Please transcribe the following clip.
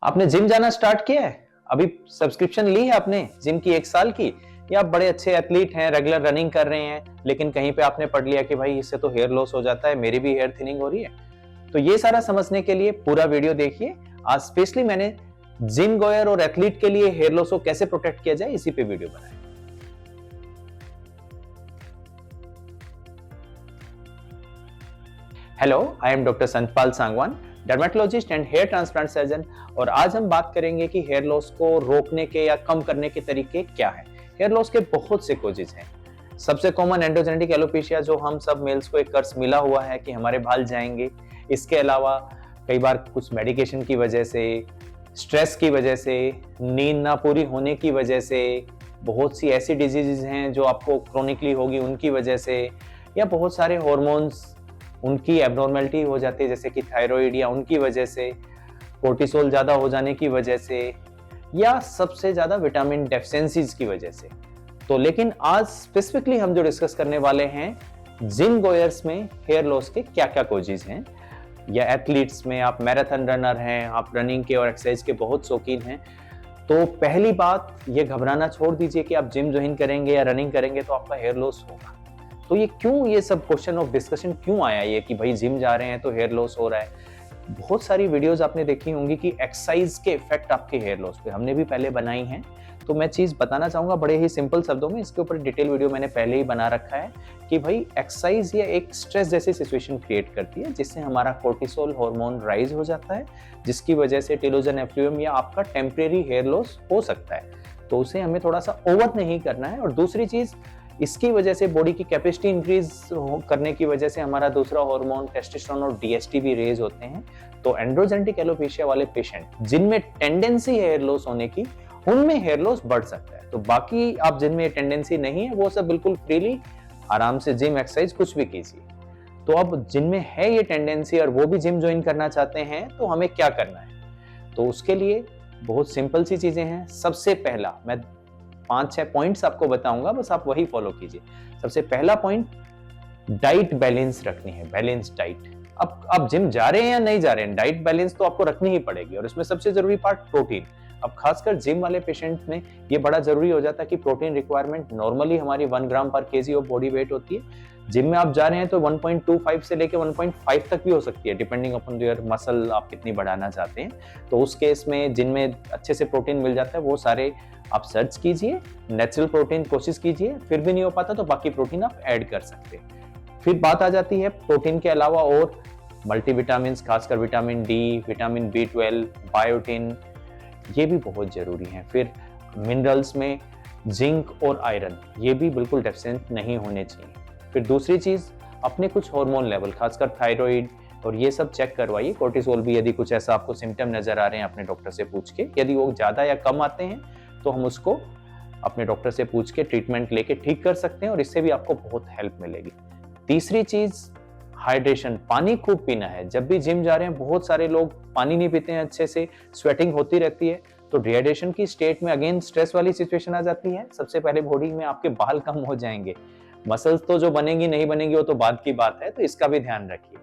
आपने जिम जाना स्टार्ट किया है? अभी सब्सक्रिप्शन ली है आपने जिम की 1 साल की? या आप बड़े अच्छे एथलीट हैं, रेगुलर रनिंग कर रहे हैं, लेकिन कहीं पे आपने पढ़ लिया कि भाई इससे तो हेयर लॉस हो जाता है, मेरी भी हेयर थिनिंग हो रही है? तो ये सारा समझने के लिए पूरा वीडियो देखिए। आज स्पेशली मैंने जिम गोयर और एथलीट के लिए हेयर लॉस को कैसे प्रोटेक्ट किया जाए इसी पे वीडियो बनाया। Hello, I am doctor Santpal Sangwan, dermatologist and hair transplant surgeon. और आज हम बात करेंगे कि हेयर लॉस को रोकने के या कम करने के तरीके क्या हैं। हेयर लॉस के बहुत से कॉजेज हैं। सबसे कॉमन एंड्रोजेनेटिक एलोपेशिया, जो हम सब मेल्स को एक कर्स मिला हुआ है कि हमारे बाल जाएंगे। इसके अलावा कई बार कुछ मेडिकेशन की वजह से, स्ट्रेस की वजह से, नींद ना पूरी होने की वजह से, बहुत सी ऐसी डिजीजेज हैं जो आपको क्रोनिकली होगी उनकी वजह से, या बहुत सारे हॉर्मोन्स उनकी एब्नॉर्मेलिटी हो जाती है जैसे कि थायराइड, या उनकी वजह से कोर्टिसोल ज्यादा हो जाने की वजह से, या सबसे ज्यादा विटामिन डेफिशिएंसीज की वजह से। तो लेकिन आज स्पेसिफिकली हम जो डिस्कस करने वाले हैं, जिम गोयर्स में हेयर लॉस के क्या क्या कॉजेज हैं, या एथलीट्स में, आप मैराथन रनर हैं, आप रनिंग के और एक्सरसाइज के बहुत शौकीन हैं। तो पहली बात, ये घबराना छोड़ दीजिए कि आप जिम ज्वाइन करेंगे या रनिंग करेंगे तो आपका हेयर लॉस होगा। तो ये क्यों, ये सब क्वेश्चन ऑफ डिस्कशन क्यों आया ये कि भाई जिम जा रहे हैं तो हेयर लॉस हो रहा है। बहुत सारी वीडियोस आपने देखी होंगी कि एक्सरसाइज के इफेक्ट आपके हेयर लॉस पे, हमने भी पहले बनाई हैं। तो मैं चीज बताना चाहूंगा बड़े ही सिंपल शब्दों में, इसके ऊपर डिटेल वीडियो मैंने पहले ही बना रखा है कि भाई एक्सरसाइज ये एक स्ट्रेस जैसी सिचुएशन क्रिएट करती है जिससे हमारा कोर्टिसोल हार्मोन राइज हो जाता है, जिसकी वजह से टेलोजन एफ्लुएम या आपका टेम्परेरी हेयर लॉस हो सकता है। तो उसे हमें थोड़ा सा ओवर नहीं करना है। और दूसरी चीज, इसकी वजह से बॉडी की कैपेसिटी इंक्रीज करने की वजह से हमारा दूसरा हार्मोन टेस्टोस्टेरोन और डीएसटी भी रेज होते हैं। तो एंड्रोजेनेटिक एलोपेशिया वाले पेशेंट जिनमें टेंडेंसी हेयर लॉस होने की, उनमें हेयर लॉस बढ़ सकता है। तो बाकी आप जिनमें टेंडेंसी नहीं है वो सब बिल्कुल फ्रीली आराम से जिम एक्सरसाइज कुछ भी कीजिए। तो अब जिनमें है ये टेंडेंसी और वो भी जिम ज्वाइन करना चाहते हैं तो हमें क्या करना है? तो उसके लिए बहुत सिंपल सी चीजें हैं। सबसे पहला, मैं 5-6 पॉइंट्स आपको बताऊंगा, बस आप वही फॉलो कीजिए। सबसे पहला पॉइंट, डाइट बैलेंस रखनी है, बैलेंस डाइट। अब आप जिम जा रहे हैं या नहीं जा रहे हैं, डाइट बैलेंस तो आपको रखनी ही पड़ेगी। और इसमें सबसे जरूरी पार्ट प्रोटीन। अब खासकर जिम वाले पेशेंट में ये बड़ा जरूरी हो जाता है कि प्रोटीन रिक्वायरमेंट नॉर्मली हमारी 1 ग्राम पर केजी ऑफ बॉडी वेट होती है। जिम में आप जा रहे हैं तो 1.25 से लेके 1.5 तक भी हो सकती है, डिपेंडिंग अपॉन योर मसल आप कितनी बढ़ाना चाहते हैं। तो उस केस में जिनमें अच्छे से प्रोटीन मिल जाता है वो सारे आप सर्च कीजिए, नेचुरल प्रोटीन कोशिश कीजिए। फिर भी नहीं हो पाता तो बाकी प्रोटीन आप ऐड कर सकते हैं। फिर बात आ जाती है प्रोटीन के अलावा और मल्टीविटामिन, खासकर vitamin D, vitamin B12, biotin, ये भी बहुत जरूरी हैं। फिर मिनरल्स में जिंक और आयरन, ये भी बिल्कुल डेफिशिएंट नहीं होने चाहिए। फिर दूसरी चीज, अपने कुछ हार्मोन लेवल, खासकर थायराइड और ये सब चेक करवाइए। कोर्टिसोल भी, यदि कुछ ऐसा आपको सिम्टम नजर आ रहे हैं अपने डॉक्टर से पूछ के, यदि वो ज्यादा या कम आते हैं तो हम उसको अपने डॉक्टर से पूछ के ट्रीटमेंट लेके ठीक कर सकते हैं और इससे भी आपको बहुत हेल्प मिलेगी। तीसरी चीज, हाइड्रेशन, पानी खूब पीना है। जब भी जिम जा रहे हैं बहुत सारे लोग पानी नहीं पीते हैं अच्छे से, स्वेटिंग होती रहती है, तो डिहाइड्रेशन की स्टेट में अगेन स्ट्रेस वाली सिचुएशन आ जाती है। सबसे पहले बॉडी में आपके बाल कम हो जाएंगे, मसल्स तो जो बनेंगी नहीं बनेंगी वो तो बाद की बात है, तो इसका भी ध्यान रखिए।